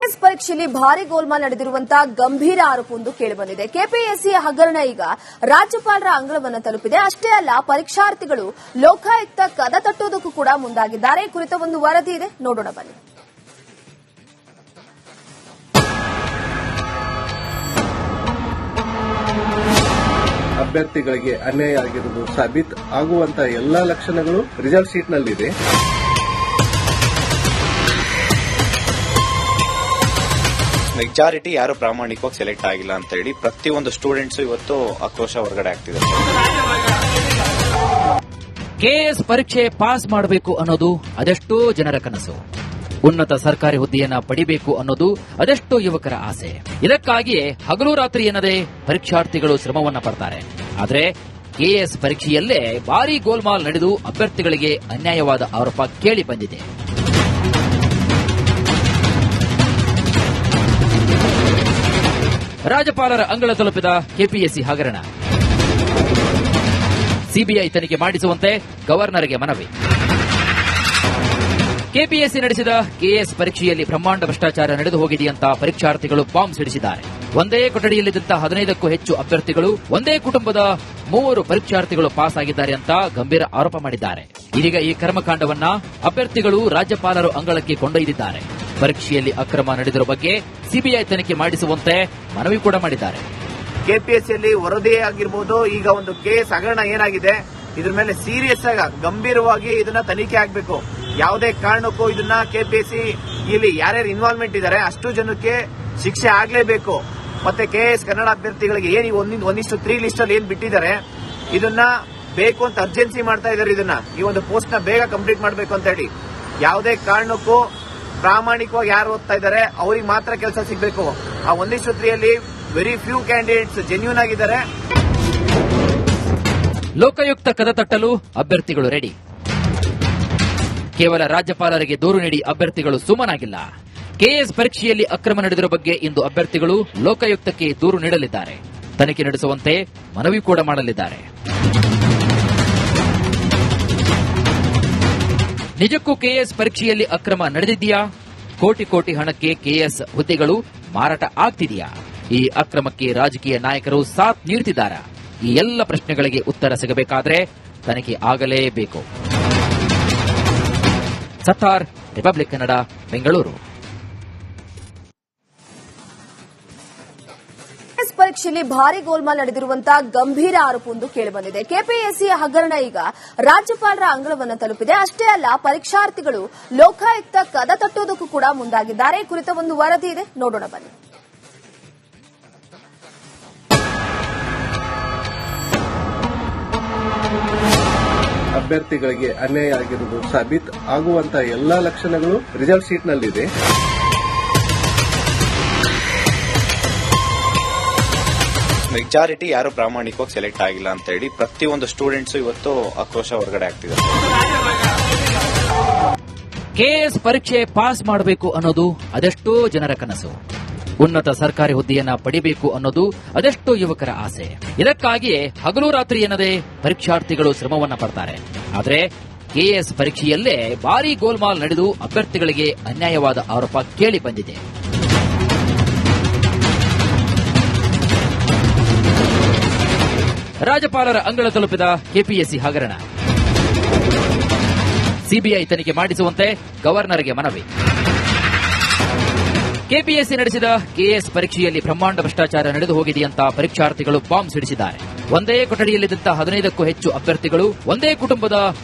KAS ಪರೀಕ್ಷೆಯಲ್ಲಿ ಭಾರಿ ಗೋಲ್ಮಾಲ್ ನಡೆದಿರುವಂತಹ ಗಂಭೀರ ಆರೋಪವೊಂದು ಕೇಳಿಬಂದಿದೆ. ಕೆಪಿಎಸ್ಸಿ ಹಗರಣ ಈಗ ರಾಜ್ಯಪಾಲರ ಅಂಗಳವನ್ನು ತಲುಪಿದೆ. ಅಷ್ಟೇ ಅಲ್ಲ, ಪರೀಕ್ಷಾರ್ಥಿಗಳು ಲೋಕಾಯುಕ್ತ ಕದ ತಟ್ಟುವುದಕ್ಕೂ ಕೂಡ ಮುಂದಾಗಿದ್ದಾರೆ. ಈ ಕುರಿತ ಒಂದು ವರದಿ ಇದೆ, ನೋಡೋಣ ಬನ್ನಿ. ಅಭ್ಯರ್ಥಿಗಳಿಗೆ ಅನ್ಯಾಯ ಆಗಿರುವುದು ಸಾಬೀತು ಆಗುವಂತಹ ಎಲ್ಲಾ ಲಕ್ಷಣಗಳು ರಿಸಲ್ಟ್ ಶೀಟ್ ನಲ್ಲಿದೆ. ಮೆಜಾರಿಟಿ ಯಾರು ಪ್ರಾಮಾಣಿಕವಾಗಿ ಸೆಲೆಕ್ಟ್ ಆಗಿಲ್ಲ ಅಂತ ಹೇಳಿ ಪ್ರತಿಯೊಂದು ಸ್ಟೂಡೆಂಟ್ಸ್ ಇವತ್ತು ಆಕ್ರೋಶ ಹೊರಗಡೆ ಆಗ್ತಿದೆ. ಕೆಎಎಸ್ ಪರೀಕ್ಷೆ ಪಾಸ್ ಮಾಡಬೇಕು ಅನ್ನೋದು ಅದೆಷ್ಟೋ ಜನರ ಕನಸು. ಉನ್ನತ ಸರ್ಕಾರಿ ಹುದ್ದೆಯನ್ನ ಪಡಿಬೇಕು ಅನ್ನೋದು ಅದೆಷ್ಟೋ ಯುವಕರ ಆಸೆ. ಇದಕ್ಕಾಗಿಯೇ ಹಗಲು ರಾತ್ರಿ ಎನ್ನದೇ ಪರೀಕ್ಷಾರ್ಥಿಗಳು ಶ್ರಮವನ್ನ ಪಡ್ತಾರೆ. ಆದರೆ ಕೆಎಎಸ್ ಪರೀಕ್ಷೆಯಲ್ಲೇ ಭಾರೀ ಗೋಲ್ಮಾಲ್ ನಡೆದು ಅಭ್ಯರ್ಥಿಗಳಿಗೆ ಅನ್ಯಾಯವಾದ ಆರೋಪ ಕೇಳಿ ಬಂದಿದೆ. ರಾಜ್ಯಪಾಲರ ಅಂಗಳ ತಲುಪಿದ ಕೆಪಿಎಸ್ಸಿ ಹಗರಣ. ಸಿಬಿಐ ತನಿಖೆ ಮಾಡಿಸುವಂತೆ ಗವರ್ನರ್ಗೆ ಮನವಿ. ಕೆಪಿಎಸ್ಸಿ ನಡೆಸಿದ ಕೆಎಎಸ್ ಪರೀಕ್ಷೆಯಲ್ಲಿ ಬ್ರಹ್ಮಾಂಡ ಭ್ರಷ್ಟಾಚಾರ ನಡೆದು ಹೋಗಿದೆಯಂತ ಪರೀಕ್ಷಾರ್ಥಿಗಳು ಬಾಂಬ್ ಸಿಡಿಸಿದ್ದಾರೆ. ಒಂದೇ ಕೊಠಡಿಯಲ್ಲಿದ್ದಂತ 15ಕ್ಕೂ ಹೆಚ್ಚು ಅಭ್ಯರ್ಥಿಗಳು, ಒಂದೇ ಕುಟುಂಬದ 3 ಪರೀಕ್ಷಾರ್ಥಿಗಳು ಪಾಸ್ ಆಗಿದ್ದಾರೆ ಅಂತ ಗಂಭೀರ ಆರೋಪ ಮಾಡಿದ್ದಾರೆ. ಇದೀಗ ಈ ಕರ್ಮಕಾಂಡವನ್ನ ಅಭ್ಯರ್ಥಿಗಳು ರಾಜ್ಯಪಾಲರು ಅಂಗಳಕ್ಕೆ ಕೊಂಡೊಯ್ದಿದ್ದಾರೆ. ಪರೀಕ್ಷೆಯಲ್ಲಿ ಅಕ್ರಮ ನಡೆದಿರುವ ಬಗ್ಗೆ ಸಿಬಿಐ ತನಿಖೆ ಮಾಡಿಸುವಂತೆ ಮನವಿ ಕೂಡ ಮಾಡಿದ್ದಾರೆ. ಕೆಪಿಎಸ್ಸಿಯಲ್ಲಿ ವರದಿ ಆಗಿರಬಹುದು, ಈಗ ಒಂದು ಕೇಸ್ ಹಗರಣ ಏನಾಗಿದೆ ಇದ್ರ ಮೇಲೆ ಸೀರಿಯಸ್ ಆಗಿ ಗಂಭೀರವಾಗಿ ಇದನ್ನ ತನಿಖೆ ಆಗಬೇಕು. ಯಾವುದೇ ಕಾರಣಕ್ಕೂ ಇದನ್ನ ಕೆಪಿಎಸ್ಸಿ ಇಲ್ಲಿ ಯಾರ್ಯಾರು ಇನ್ವಾಲ್ವ್ಮೆಂಟ್ ಇದ್ದಾರೆ ಅಷ್ಟು ಜನಕ್ಕೆ ಶಿಕ್ಷೆ ಆಗಲೇಬೇಕು. ಮತ್ತೆ ಕೆಎಎಸ್ ಕನ್ನಡ ಅಭ್ಯರ್ಥಿಗಳಿಗೆ ಏನು 1:3 ಲಿಸ್ಟ್ ಅಲ್ಲಿ ಏನ್ ಬಿಟ್ಟಿದ್ದಾರೆ ಇದನ್ನ ಬೇಕು ಅಂತ ಅರ್ಜೆನ್ಸಿ ಮಾಡ್ತಾ ಇದ್ದಾರೆ. ಇದನ್ನ ಈ ಒಂದು ಪೋಸ್ಟ್ ನ ಬೇಗ ಕಂಪ್ಲೀಟ್ ಮಾಡಬೇಕು ಅಂತ ಹೇಳಿ ಯಾವುದೇ ಕಾರಣಕ್ಕೂ ಪ್ರಾಮಾಣಿಕವಾಗಿ ಯಾರು ಓದ್ತಾ ಇದ್ದಾರೆ ಅವ್ರಿಗೆ ಮಾತ್ರ ಕೆಲಸ ಸಿಗಬೇಕು. ಆ 1:3 ಅಲ್ಲಿ ವೆರಿ ಫ್ಯೂ ಕ್ಯಾಂಡಿಡೇಟ್ಸ್ ಜೆನ್ಯೂನ್ ಆಗಿದ್ದಾರೆ. ಲೋಕಾಯುಕ್ತ ಕದ ತಟ್ಟಲು ಅಭ್ಯರ್ಥಿಗಳು ರೆಡಿ. ಕೇವಲ ರಾಜ್ಯಪಾಲರಿಗೆ ದೂರು ನೀಡಿ ಅಭ್ಯರ್ಥಿಗಳು ಸುಮ್ಮನಾಗಿಲ್ಲ. ಕೆಎಎಸ್ ಪರೀಕ್ಷೆಯಲ್ಲಿ ಅಕ್ರಮ ನಡೆದಿರುವ ಬಗ್ಗೆ ಇಂದು ಅಭ್ಯರ್ಥಿಗಳು ಲೋಕಾಯುಕ್ತಕ್ಕೆ ದೂರು ನೀಡಲಿದ್ದಾರೆ. ತನಿಖೆ ನಡೆಸುವಂತೆ ಮನವಿ ಕೂಡ ಮಾಡಲಿದ್ದಾರೆ. ನಿಜಕ್ಕೂ ಕೆಎಎಸ್ ಪರೀಕ್ಷೆಯಲ್ಲಿ ಅಕ್ರಮ ನಡೆದಿದೆಯಾ? ಕೋಟಿ ಕೋಟಿ ಹಣಕ್ಕೆ ಕೆಎಎಸ್ ಹುದ್ದೆಗಳು ಮಾರಾಟ ಆಗ್ತಿದೆಯಾ? ಈ ಅಕ್ರಮಕ್ಕೆ ರಾಜಕೀಯ ನಾಯಕರು ಸಾಥ್ ನೀಡುತ್ತಿದ್ದಾರಾ? ಈ ಎಲ್ಲ ಪ್ರಶ್ನೆಗಳಿಗೆ ಉತ್ತರ ಸಿಗಬೇಕಾದ್ರೆ ತನಿಖೆ ಆಗಲೇಬೇಕು. ಸತ್ತಾರ್, ರಿಪಬ್ಲಿಕ್ ಕನ್ನಡ, ಬೆಂಗಳೂರು. ಪರೀಕ್ಷೆಯಲ್ಲಿ ಭಾರಿ ಗೋಲ್ಮಾಲ್ ನಡೆದಿರುವಂತಹ ಗಂಭೀರ ಆರೋಪವೊಂದು ಕೇಳಿಬಂದಿದೆ. ಕೆಪಿಎಸ್ಸಿ ಹಗರಣ ಈಗ ರಾಜ್ಯಪಾಲರ ಅಂಗಳವನ್ನು ತಲುಪಿದೆ. ಅಷ್ಟೇ ಅಲ್ಲ, ಪರೀಕ್ಷಾರ್ಥಿಗಳು ಲೋಕಾಯುಕ್ತ ಕದ ತಟ್ಟುವುದಕ್ಕೂ ಕೂಡ ಮುಂದಾಗಿದ್ದಾರೆ. ಈ ಕುರಿತ ಒಂದು ವರದಿ ಇದೆ, ನೋಡೋಣ ಬನ್ನಿ. ಅಭ್ಯರ್ಥಿಗಳಿಗೆ ಅನ್ಯಾಯ ಆಗಿರುವುದು ಸಾಬೀತು ಆಗುವಂತಹ ಎಲ್ಲಾ ಲಕ್ಷಣಗಳು ರಿಸಲ್ಟ್ ಶೀಟ್ ನಲ್ಲಿದೆ. ಮೆಜಾರಿಟಿ ಯಾರು ಪ್ರಾಮಾಣಿಕವಾಗಿ ಸೆಲೆಕ್ಟ್ ಆಗಿಲ್ಲ ಅಂತ ಹೇಳಿ ಪ್ರತಿಯೊಂದು ಸ್ಟೂಡೆಂಟ್ಸ್ ಇವತ್ತು ಆಕ್ರೋಶ ಹೊರಗಡೆ ಆಗ್ತಿದೆ. ಕೆಎಎಸ್ ಪರೀಕ್ಷೆ ಪಾಸ್ ಮಾಡಬೇಕು ಅನ್ನೋದು ಅದೆಷ್ಟೋ ಜನರ ಕನಸು. ಉನ್ನತ ಸರ್ಕಾರಿ ಹುದ್ದೆಯನ್ನ ಪಡಿಬೇಕು ಅನ್ನೋದು ಅದೆಷ್ಟೋ ಯುವಕರ ಆಸೆ. ಇದಕ್ಕಾಗಿಯೇ ಹಗಲು ರಾತ್ರಿ ಎನ್ನದೇ ಪರೀಕ್ಷಾರ್ಥಿಗಳು ಶ್ರಮವನ್ನ ಪಡ್ತಾರೆ. ಆದರೆ ಕೆಎಎಸ್ ಪರೀಕ್ಷೆಯಲ್ಲೇ ಭಾರೀ ಗೋಲ್ಮಾಲ್ ನಡೆದು ಅಭ್ಯರ್ಥಿಗಳಿಗೆ ಅನ್ಯಾಯವಾದ ಆರೋಪ ಕೇಳಿ ಬಂದಿದೆ. ರಾಜ್ಯಪಾಲರ ಅಂಗಳ ತಲುಪಿದ ಕೆಪಿಎಸ್ಸಿ ಹಗರಣ. ಸಿಬಿಐ ತನಿಖೆ ಮಾಡಿಸುವಂತೆ ಗವರ್ನರ್ಗೆ ಮನವಿ. ಕೆಪಿಎಸ್ಸಿ ನಡೆಸಿದ ಕೆಎಎಸ್ ಪರೀಕ್ಷೆಯಲ್ಲಿ ಬ್ರಹ್ಮಾಂಡ ಭ್ರಷ್ಟಾಚಾರ ನಡೆದು ಹೋಗಿದೆಯಂತ ಪರೀಕ್ಷಾರ್ಥಿಗಳು ಬಾಂಬ್ ಸಿಡಿಸಿದ್ದಾರೆ. ಒಂದೇ ಕೊಠಡಿಯಲ್ಲಿದ್ದಂತ 15ಕ್ಕೂ ಹೆಚ್ಚು ಅಭ್ಯರ್ಥಿಗಳು, ಒಂದೇ ಕುಟುಂಬದ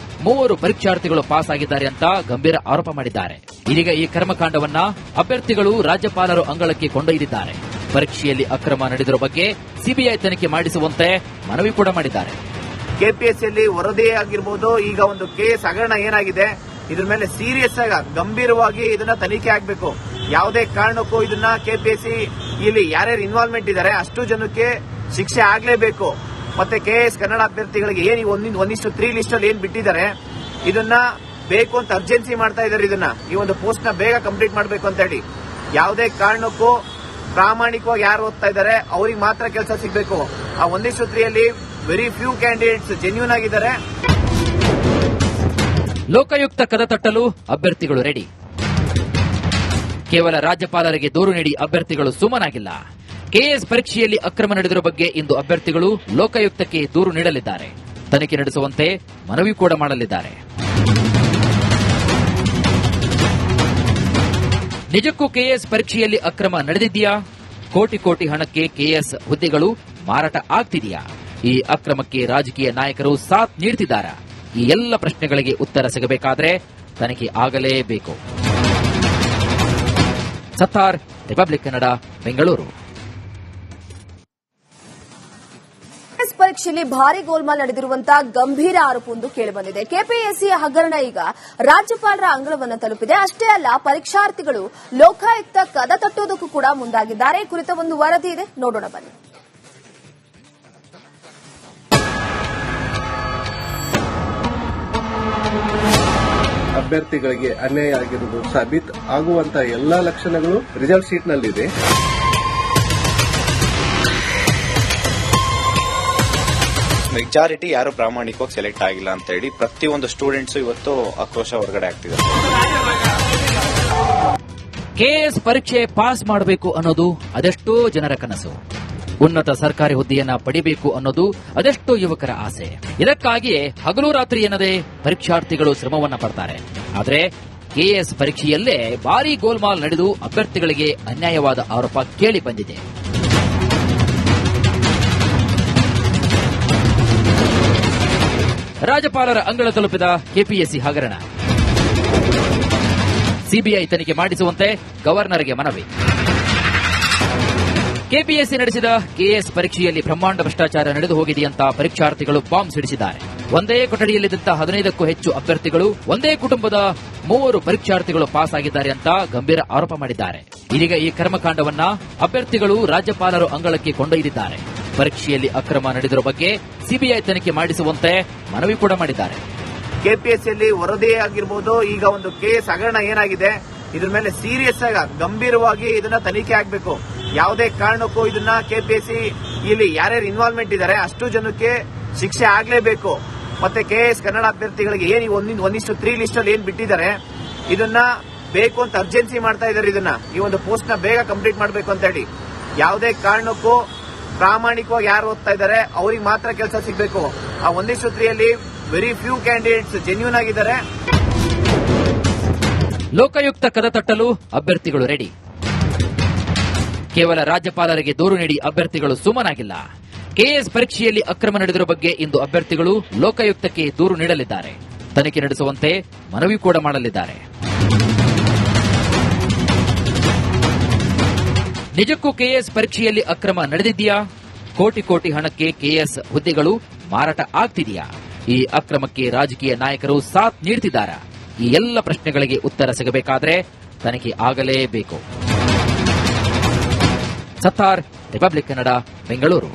3 ಪರೀಕ್ಷಾರ್ಥಿಗಳು ಪಾಸ್ ಆಗಿದ್ದಾರೆ ಅಂತ ಗಂಭೀರ ಆರೋಪ ಮಾಡಿದ್ದಾರೆ. ಇದೀಗ ಈ ಕರ್ಮಕಾಂಡವನ್ನ ಅಭ್ಯರ್ಥಿಗಳು ರಾಜ್ಯಪಾಲರು ಅಂಗಳಕ್ಕೆ ಕೊಂಡೊಯ್ದಿದ್ದಾರೆ. ಪರೀಕ್ಷೆಯಲ್ಲಿ ಅಕ್ರಮ ನಡೆದಿರುವ ಬಗ್ಗೆ ಸಿಬಿಐ ತನಿಖೆ ಮಾಡಿಸುವಂತೆ ಮನವಿ ಕೂಡ ಮಾಡಿದ್ದಾರೆ. ಕೆಪಿಎಸ್ಸಿಯಲ್ಲಿ ವರದಿ ಆಗಿರಬಹುದು, ಈಗ ಒಂದು ಕೇಸ್ ಹಗರಣ ಏನಾಗಿದೆ ಇದ್ರ ಮೇಲೆ ಸೀರಿಯಸ್ ಆಗಿ ಗಂಭೀರವಾಗಿ ಇದನ್ನ ತನಿಖೆ ಆಗಬೇಕು. ಯಾವುದೇ ಕಾರಣಕ್ಕೂ ಇದನ್ನ ಕೆಪಿಎಸ್ಸಿ ಇಲ್ಲಿ ಯಾರ್ಯಾರು ಇನ್ವಾಲ್ವ್ಮೆಂಟ್ ಇದ್ದಾರೆ ಅಷ್ಟು ಜನಕ್ಕೆ ಶಿಕ್ಷೆ ಆಗಲೇಬೇಕು. ಮತ್ತೆ ಕೆಎಎಸ್ ಕನ್ನಡ ಅಭ್ಯರ್ಥಿಗಳಿಗೆ ಏನು 1:3 ಲಿಸ್ಟ್ ಅಲ್ಲಿ ಏನ್ ಬಿಟ್ಟಿದ್ದಾರೆ ಇದನ್ನ ಬೇಕು ಅಂತ ಅರ್ಜೆನ್ಸಿ ಮಾಡ್ತಾ ಇದ್ದಾರೆ. ಇದನ್ನ ಈ ಒಂದು ಪೋಸ್ಟ್ ನ ಬೇಗ ಕಂಪ್ಲೀಟ್ ಮಾಡಬೇಕು ಅಂತ ಹೇಳಿ ಯಾವುದೇ ಕಾರಣಕ್ಕೂ ಪ್ರಾಮಾಣಿಕವಾಗಿ ಯಾರು ಓದ್ತಾ ಇದ್ದಾರೆ ಅವ್ರಿಗೆ ಮಾತ್ರ ಕೆಲಸ ಸಿಗಬೇಕು. ಆ 1:3 ಅಲ್ಲಿ ವೆರಿ ಫ್ಯೂ ಕ್ಯಾಂಡಿಡೇಟ್ಸ್ ಜೆನ್ಯೂನ್ ಆಗಿದ್ದಾರೆ. ಲೋಕಾಯುಕ್ತ ಕದ ತಟ್ಟಲು ಅಭ್ಯರ್ಥಿಗಳು ರೆಡಿ. ಕೇವಲ ರಾಜ್ಯಪಾಲರಿಗೆ ದೂರು ನೀಡಿ ಅಭ್ಯರ್ಥಿಗಳು ಸುಮ್ಮನಾಗಿಲ್ಲ. ಕೆಎಎಸ್ ಪರೀಕ್ಷೆಯಲ್ಲಿ ಅಕ್ರಮ ನಡೆದಿರುವ ಬಗ್ಗೆ ಇಂದು ಅಭ್ಯರ್ಥಿಗಳು ಲೋಕಾಯುಕ್ತಕ್ಕೆ ದೂರು ನೀಡಲಿದ್ದಾರೆ. ತನಿಖೆ ನಡೆಸುವಂತೆ ಮನವಿ ಕೂಡ ಮಾಡಲಿದ್ದಾರೆ. ನಿಜಕ್ಕೂ ಕೆಎಎಸ್ ಪರೀಕ್ಷೆಯಲ್ಲಿ ಅಕ್ರಮ ನಡೆದಿದೆಯಾ? ಕೋಟಿ ಕೋಟಿ ಹಣಕ್ಕೆ ಕೆಎಎಸ್ ಹುದ್ದೆಗಳು ಮಾರಾಟ ಆಗ್ತಿದೆಯಾ? ಈ ಅಕ್ರಮಕ್ಕೆ ರಾಜಕೀಯ ನಾಯಕರು ಸಾಥ್ ನೀಡ್ತಿದ್ದಾರಾ? ಈ ಎಲ್ಲ ಪ್ರಶ್ನೆಗಳಿಗೆ ಉತ್ತರ ಸಿಗಬೇಕಾದ್ರೆ ತನಿಖೆ ಆಗಲೇಬೇಕು. ಸತ್ತಾರ್, ರಿಪಬ್ಲಿಕ್ ಕನ್ನಡ, ಬೆಂಗಳೂರು. ಪರೀಕ್ಷೆಯಲ್ಲಿ ಭಾರಿ ಗೋಲ್ಮಾಲ್ ನಡೆದಿರುವಂತಹ ಗಂಭೀರ ಆರೋಪವೊಂದು ಕೇಳಿಬಂದಿದೆ. ಕೆಪಿಎಸ್ಸಿ ಹಗರಣ ಈಗ ರಾಜ್ಯಪಾಲರ ಅಂಗಳವನ್ನು ತಲುಪಿದೆ. ಅಷ್ಟೇ ಅಲ್ಲ, ಪರೀಕ್ಷಾರ್ಥಿಗಳು ಲೋಕಾಯುಕ್ತ ಕದ ತಟ್ಟುವುದಕ್ಕೂ ಕೂಡ ಮುಂದಾಗಿದ್ದಾರೆ. ಈ ಕುರಿತ ಒಂದು ವರದಿ ಇದೆ, ನೋಡೋಣ ಬನ್ನಿ. ಅಭ್ಯರ್ಥಿಗಳಿಗೆ ಅನ್ಯಾಯ ಆಗಿರುವುದು ಸಾಬೀತು ಆಗುವಂತ ಎಲ್ಲಾ ಲಕ್ಷಣಗಳು ರಿಸಲ್ಟ್ ಶೀಟ್ ನಲ್ಲಿದೆ. ಮೆಜಾರಿಟಿ ಯಾರು ಪ್ರಾಮಾಣಿಕವಾಗಿ ಸೆಲೆಕ್ಟ್ ಆಗಿಲ್ಲ ಅಂತ ಹೇಳಿ ಪ್ರತಿಯೊಂದು ಸ್ಟೂಡೆಂಟ್ಸ್ ಇವತ್ತು ಆಕ್ರೋಶ ಹೊರಗಡೆ ಆಗ್ತಿದೆ. ಕೆಎಎಸ್ ಪರೀಕ್ಷೆ ಪಾಸ್ ಮಾಡಬೇಕು ಅನ್ನೋದು ಅದೆಷ್ಟೋ ಜನರ ಕನಸು. ಉನ್ನತ ಸರ್ಕಾರಿ ಹುದ್ದೆಯನ್ನ ಪಡಿಬೇಕು ಅನ್ನೋದು ಅದೆಷ್ಟೋ ಯುವಕರ ಆಸೆ. ಇದಕ್ಕಾಗಿಯೇ ಹಗಲು ರಾತ್ರಿ ಎನ್ನದೇ ಪರೀಕ್ಷಾರ್ಥಿಗಳು ಶ್ರಮವನ್ನ ಪಡ್ತಾರೆ. ಆದರೆ ಕೆಎಎಸ್ ಪರೀಕ್ಷೆಯಲ್ಲೇ ಭಾರೀ ಗೋಲ್ಮಾಲ್ ನಡೆದು ಅಭ್ಯರ್ಥಿಗಳಿಗೆ ಅನ್ಯಾಯವಾದ ಆರೋಪ ಕೇಳಿ ಬಂದಿದೆ. ರಾಜ್ಯಪಾಲರ ಅಂಗಳ ತಲುಪಿದ ಕೆಪಿಎಸ್ಸಿ ಹಗರಣ. ಸಿಬಿಐ ತನಿಖೆ ಮಾಡಿಸುವಂತೆ ಗವರ್ನರ್ಗೆ ಮನವಿ. ಕೆಪಿಎಸ್ಸಿ ನಡೆಸಿದ ಕೆಎಎಸ್ ಪರೀಕ್ಷೆಯಲ್ಲಿ ಬ್ರಹ್ಮಾಂಡ ಭ್ರಷ್ಟಾಚಾರ ನಡೆದು ಹೋಗಿದೆಯಂತ ಪರೀಕ್ಷಾರ್ಥಿಗಳು ಬಾಂಬ್ ಸಿಡಿಸಿದ್ದಾರೆ. ಒಂದೇ ಕೊಠಡಿಯಲ್ಲಿದ್ದಂತ 15ಕ್ಕೂ ಹೆಚ್ಚು ಅಭ್ಯರ್ಥಿಗಳು, ಒಂದೇ ಕುಟುಂಬದ 3 ಪರೀಕ್ಷಾರ್ಥಿಗಳು ಪಾಸ್ ಆಗಿದ್ದಾರೆ ಅಂತ ಗಂಭೀರ ಆರೋಪ ಮಾಡಿದ್ದಾರೆ. ಇದೀಗ ಈ ಕರ್ಮಕಾಂಡವನ್ನ ಅಭ್ಯರ್ಥಿಗಳು ರಾಜ್ಯಪಾಲರು ಅಂಗಳಕ್ಕೆ ಕೊಂಡೊಯ್ದಿದ್ದಾರೆ. ಪರೀಕ್ಷೆಯಲ್ಲಿ ಅಕ್ರಮ ನಡೆದಿರುವ ಬಗ್ಗೆ ಸಿಬಿಐ ತನಿಖೆ ಮಾಡಿಸುವಂತೆ ಮನವಿ ಕೂಡ ಮಾಡಿದ್ದಾರೆ. ಕೆಪಿಎಸ್ಸಿಯಲ್ಲಿ ವರದಿ ಆಗಿರ್ಬೋದು, ಈಗ ಒಂದು ಕೇಸ್ ಹಗರಣ ಏನಾಗಿದೆ ಇದ್ರ ಮೇಲೆ ಸೀರಿಯಸ್ ಆಗಿ ಗಂಭೀರವಾಗಿ ಇದನ್ನ ತನಿಖೆ ಆಗಬೇಕು. ಯಾವುದೇ ಕಾರಣಕ್ಕೂ ಇದನ್ನ ಕೆಪಿಎಸ್ಸಿ ಇಲ್ಲಿ ಯಾರ್ಯಾರು ಇನ್ವಾಲ್ವ್ಮೆಂಟ್ ಇದ್ದಾರೆ ಅಷ್ಟು ಜನಕ್ಕೆ ಶಿಕ್ಷೆ ಆಗಲೇಬೇಕು. ಮತ್ತೆ ಕೆಎಎಸ್ ಕನ್ನಡ ಅಭ್ಯರ್ಥಿಗಳಿಗೆ ಏನು 1:3 ಲಿಸ್ಟ್ ಅಲ್ಲಿ ಏನ್ ಬಿಟ್ಟಿದ್ದಾರೆ ಇದನ್ನ ಬೇಕು ಅಂತ ಅರ್ಜೆನ್ಸಿ ಮಾಡ್ತಾ ಇದ್ದಾರೆ. ಇದನ್ನ ಈ ಒಂದು ಪೋಸ್ಟ್ ನ ಬೇಗ ಕಂಪ್ಲೀಟ್ ಮಾಡಬೇಕು ಅಂತ ಹೇಳಿ ಯಾವುದೇ ಕಾರಣಕ್ಕೂ ಪ್ರಾಮಾಣಿಕವಾಗಿ ಯಾರು ಓದ್ತಾ ಇದ್ದಾರೆ ಅವ್ರಿಗೆ ಮಾತ್ರ ಕೆಲಸ ಸಿಗಬೇಕು. ಆ 1:3 ಅಲ್ಲಿ ವೆರಿ ಫ್ಯೂ ಕ್ಯಾಂಡಿಡೇಟ್ಸ್ ಜೆನ್ಯೂನ್ ಆಗಿದ್ದಾರೆ. ಲೋಕಾಯುಕ್ತ ಕದ ತಟ್ಟಲು ಅಭ್ಯರ್ಥಿಗಳು ರೆಡಿ. ಕೇವಲ ರಾಜ್ಯಪಾಲರಿಗೆ ದೂರು ನೀಡಿ ಅಭ್ಯರ್ಥಿಗಳು ಸುಮ್ಮನಾಗಿಲ್ಲ. ಕೆಎಎಸ್ ಪರೀಕ್ಷೆಯಲ್ಲಿ ಅಕ್ರಮ ನಡೆದಿರುವ ಬಗ್ಗೆ ಇಂದು ಅಭ್ಯರ್ಥಿಗಳು ಲೋಕಾಯುಕ್ತಕ್ಕೆ ದೂರು ನೀಡಲಿದ್ದಾರೆ. ತನಿಖೆ ನಡೆಸುವಂತೆ ಮನವಿ ಕೂಡ ಮಾಡಲಿದ್ದಾರೆ. ನಿಜಕ್ಕೂ ಕೆಎಎಸ್ ಪರೀಕ್ಷೆಯಲ್ಲಿ ಅಕ್ರಮ ನಡೆದಿದೆಯಾ? ಕೋಟಿ ಕೋಟಿ ಹಣಕ್ಕೆ ಕೆಎಎಸ್ ಹುದ್ದೆಗಳು ಮಾರಾಟ ಆಗ್ತಿದೆಯಾ? ಈ ಅಕ್ರಮಕ್ಕೆ ರಾಜಕೀಯ ನಾಯಕರು ಸಾಥ್ ನೀಡ್ತಿದ್ದಾರಾ? ಈ ಎಲ್ಲ ಪ್ರಶ್ನೆಗಳಿಗೆ ಉತ್ತರ ಸಿಗಬೇಕಾದ್ರೆ ತನಿಖೆ ಆಗಲೇಬೇಕು. ಸತ್ತಾರ್, ರಿಪಬ್ಲಿಕ್ ಕನ್ನಡ, ಬೆಂಗಳೂರು.